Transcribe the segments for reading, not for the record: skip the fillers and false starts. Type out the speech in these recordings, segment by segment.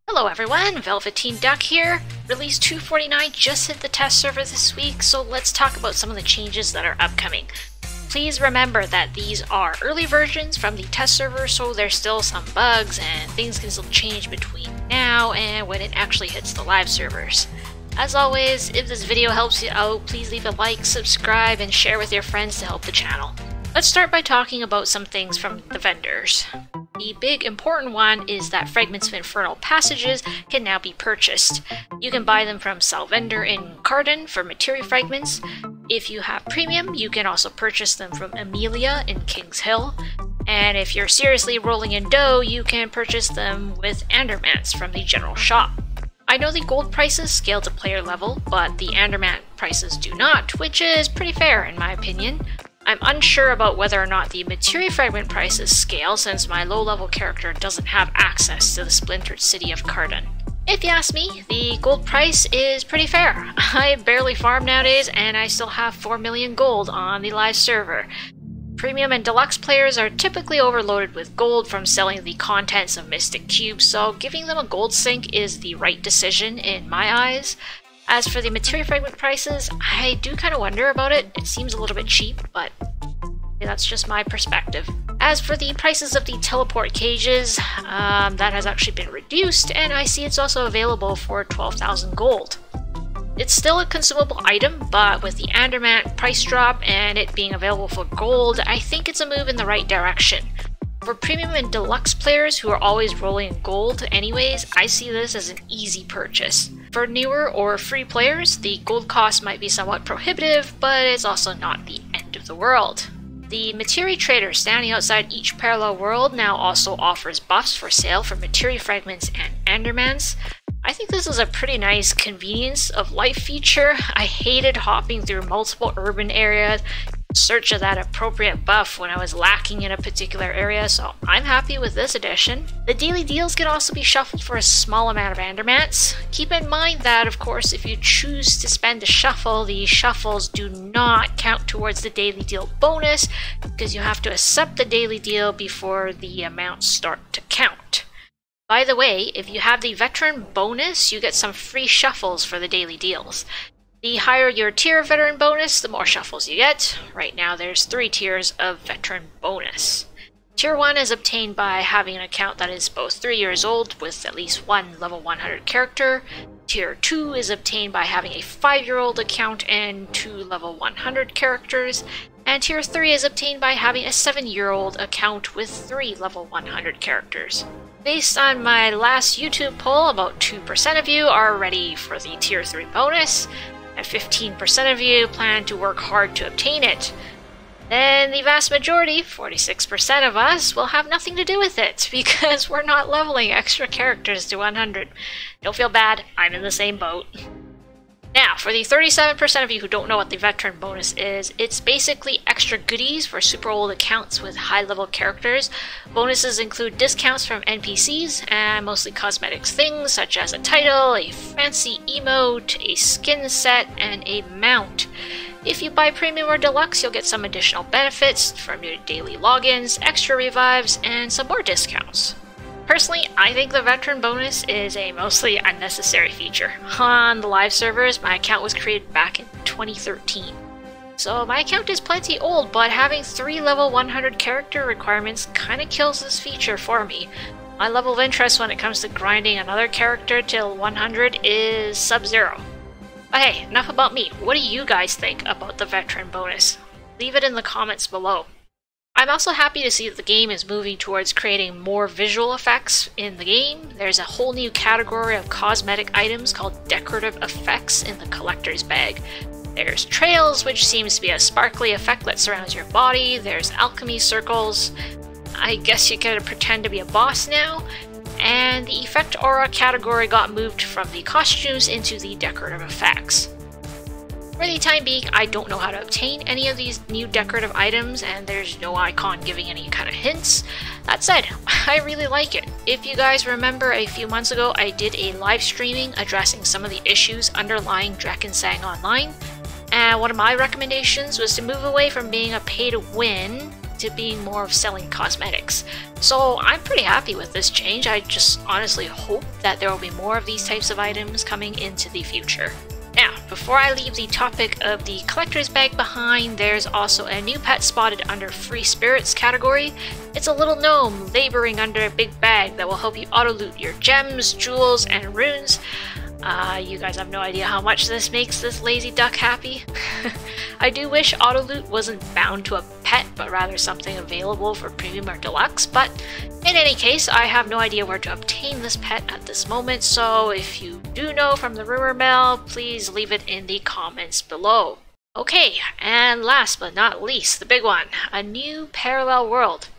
Hello everyone, velveteenduck here. Release 249 just hit the test server this week, so let's talk about some of the changes that are upcoming. Please remember that these are early versions from the test server, so there's still some bugs and things can still change between now and when it actually hits the live servers. As always, if this video helps you out, please leave a like, subscribe, and share with your friends to help the channel. Let's start by talking about some things from the vendors. The big important one is that Fragments of Infernal Passages can now be purchased. You can buy them from Salvender in Cardin for materia fragments. If you have premium, you can also purchase them from Amelia in King's Hill. And if you're seriously rolling in dough, you can purchase them with Andermans from the general shop. I know the gold prices scale to player level, but the Anderman prices do not, which is pretty fair in my opinion. I'm unsure about whether or not the materia fragment prices scale since my low-level character doesn't have access to the splintered city of Cardin. If you ask me, the gold price is pretty fair. I barely farm nowadays and I still have 4 million gold on the live server. Premium and deluxe players are typically overloaded with gold from selling the contents of Mystic Cubes, so giving them a gold sink is the right decision in my eyes. As for the materia fragment prices, I do kind of wonder about it. It seems a little bit cheap, but that's just my perspective. As for the prices of the teleport cages, that has actually been reduced, and I see it's also available for 12,000 gold. It's still a consumable item, but with the Anderman price drop and it being available for gold, I think it's a move in the right direction. For premium and deluxe players who are always rolling in gold anyways, I see this as an easy purchase. For newer or free players, the gold cost might be somewhat prohibitive, but it's also not the end of the world. The materia trader standing outside each parallel world now also offers buffs for sale for materia fragments and Andermans. I think this is a pretty nice convenience of life feature. I hated hopping through multiple urban areas in search of that appropriate buff when I was lacking in a particular area, so I'm happy with this addition. The daily deals can also be shuffled for a small amount of Andermans. Keep in mind that, of course, if you choose to spend a shuffle, the shuffles do not count towards the daily deal bonus because you have to accept the daily deal before the amounts start to count. By the way, if you have the veteran bonus, you get some free shuffles for the daily deals. The higher your tier of veteran bonus, the more shuffles you get. Right now there's 3 tiers of veteran bonus. Tier 1 is obtained by having an account that is both 3 years old with at least one level 100 character. Tier 2 is obtained by having a 5-year-old account and 2 level 100 characters. And Tier 3 is obtained by having a 7-year-old account with 3 level 100 characters. Based on my last YouTube poll, about 2% of you are ready for the Tier 3 bonus, and 15% of you plan to work hard to obtain it. Then the vast majority, 46% of us, will have nothing to do with it, because we're not leveling extra characters to 100. Don't feel bad, I'm in the same boat. Now, for the 37% of you who don't know what the veteran bonus is, it's basically extra goodies for super old accounts with high level characters. Bonuses include discounts from NPCs and mostly cosmetics things such as a title, a fancy emote, a skin set, and a mount. If you buy premium or deluxe, you'll get some additional benefits from your daily logins, extra revives, and some more discounts. Personally, I think the veteran bonus is a mostly unnecessary feature. On the live servers, my account was created back in 2013. So my account is plenty old, but having 3 level 100 character requirements kinda kills this feature for me. My level of interest when it comes to grinding another character till 100 is sub-zero. But hey, enough about me. What do you guys think about the veteran bonus? Leave it in the comments below. I'm also happy to see that the game is moving towards creating more visual effects in the game. There's a whole new category of cosmetic items called decorative effects in the collector's bag. There's trails, which seems to be a sparkly effect that surrounds your body. There's alchemy circles. I guess you gotta pretend to be a boss now. And the effect aura category got moved from the costumes into the decorative effects. For the time being, I don't know how to obtain any of these new decorative items, and there's no icon giving any kind of hints. That said, I really like it. If you guys remember, a few months ago I did a live streaming addressing some of the issues underlying Drakensang Online, and one of my recommendations was to move away from being a pay-to-win to being more of selling cosmetics. So I'm pretty happy with this change. I just honestly hope that there will be more of these types of items coming into the future. Now, before I leave the topic of the collector's bag behind, there's also a new pet spotted under free spirits category. It's a little gnome laboring under a big bag that will help you auto-loot your gems, jewels, and runes. You guys have no idea how much this makes this lazy duck happy. I do wish auto-loot wasn't bound to a pet, but rather something available for premium or deluxe, but in any case, I have no idea where to obtain this pet at this moment, so if you do know from the rumor mill, please leave it in the comments below. Okay, and last but not least, the big one, a new parallel world.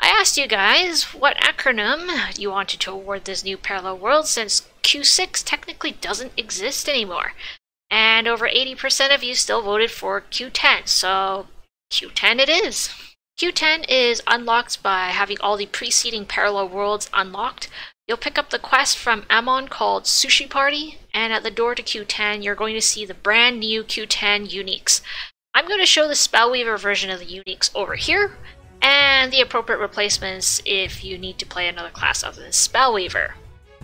I asked you guys what acronym you wanted to award this new parallel world since Q6 technically doesn't exist anymore. And over 80% of you still voted for Q10, so Q10 it is. Q10 is unlocked by having all the preceding parallel worlds unlocked. You'll pick up the quest from Amon called Sushi Party, and at the door to Q10 you're going to see the brand new Q10 uniques. I'm going to show the Spellweaver version of the uniques over here, and the appropriate replacements if you need to play another class other than Spellweaver.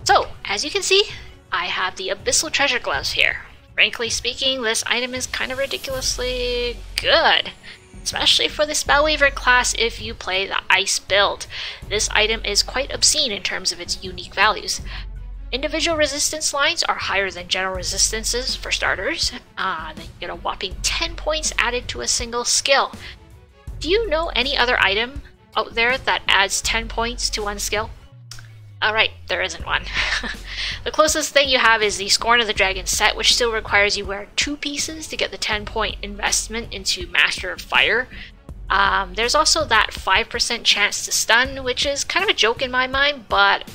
So, as you can see, I have the Abyssal Treasure Gloves here. Frankly speaking, this item is kind of ridiculously good, especially for the Spellweaver class if you play the Ice build. This item is quite obscene in terms of its unique values. Individual resistance lines are higher than general resistances for starters. Then you get a whopping 10 points added to a single skill. Do you know any other item out there that adds 10 points to one skill? Alright, there isn't one. The closest thing you have is the Scorn of the Dragon set, which still requires you wear 2 pieces to get the 10-point investment into Master of Fire. There's also that 5% chance to stun, which is kind of a joke in my mind, but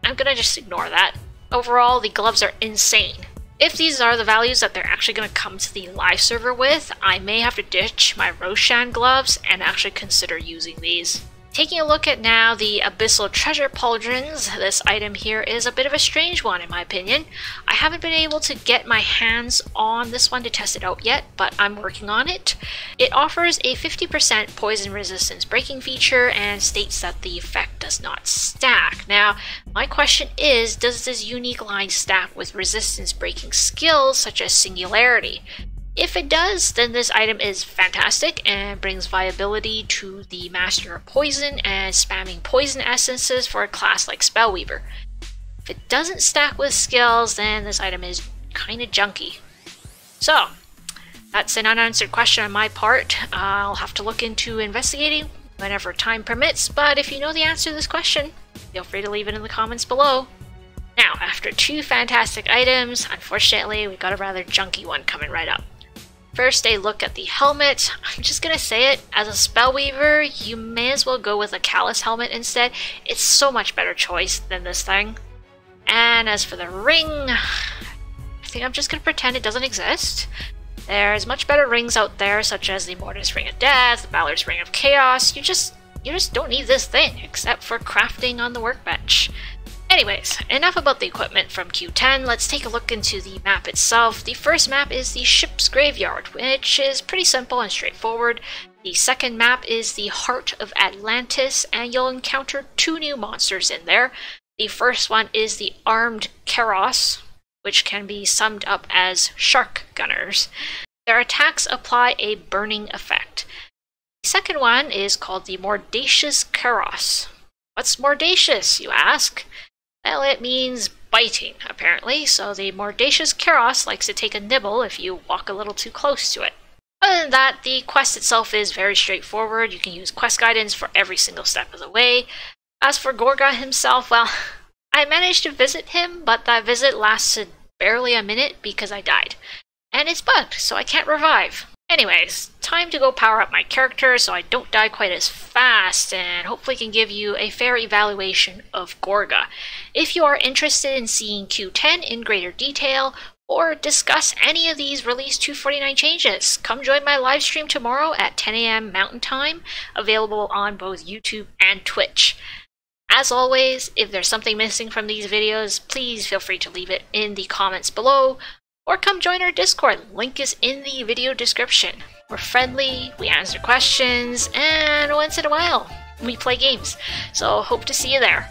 I'm gonna just ignore that. Overall, the gloves are insane. If these are the values that they're actually going to come to the live server with, I may have to ditch my Roshan gloves and actually consider using these. Taking a look at now the Abyssal Treasure Pauldrons, this item here is a bit of a strange one in my opinion. I haven't been able to get my hands on this one to test it out yet, but I'm working on it. It offers a 50% poison resistance breaking feature and states that the effect does not stack. Now, my question is, does this unique line stack with resistance breaking skills such as Singularity? If it does, then this item is fantastic and brings viability to the Master of Poison and spamming poison essences for a class like Spellweaver. If it doesn't stack with skills, then this item is kinda junky. So, that's an unanswered question on my part. I'll have to look into investigating whenever time permits, but if you know the answer to this question, feel free to leave it in the comments below. Now, after 2 fantastic items, unfortunately, we got a rather junky one coming right up. First, a look at the helmet. I'm just gonna say it, as a Spellweaver, you may as well go with a Khaross helmet instead. It's so much better choice than this thing. And as for the ring, I think I'm just gonna pretend it doesn't exist. There's much better rings out there, such as the Mordacious Ring of Death, the Balor's Ring of Chaos. You just don't need this thing, except for crafting on the workbench. Anyways, enough about the equipment from Q10, let's take a look into the map itself. The first map is the Ship's Graveyard, which is pretty simple and straightforward. The second map is the Heart of Atlantis, and you'll encounter 2 new monsters in there. The first one is the Armed Khaross, which can be summed up as Shark Gunners. Their attacks apply a burning effect. The second one is called the Mordacious Khaross. What's Mordacious, you ask? Well, it means biting, apparently, so the Mordacious Khaross likes to take a nibble if you walk a little too close to it. Other than that, the quest itself is very straightforward. You can use quest guidance for every single step of the way. As for Gorga himself, well, I managed to visit him, but that visit lasted barely a minute because I died. And it's bugged, so I can't revive. Anyways, time to go power up my character so I don't die quite as fast and hopefully can give you a fair evaluation of Gorga. If you are interested in seeing Q10 in greater detail or discuss any of these release 249 changes, come join my live stream tomorrow at 10 AM Mountain Time, available on both YouTube and Twitch. As always, if there's something missing from these videos, please feel free to leave it in the comments below. or come join our Discord. Link is in the video description. We're friendly, we answer questions, and once in a while, we play games. So hope to see you there.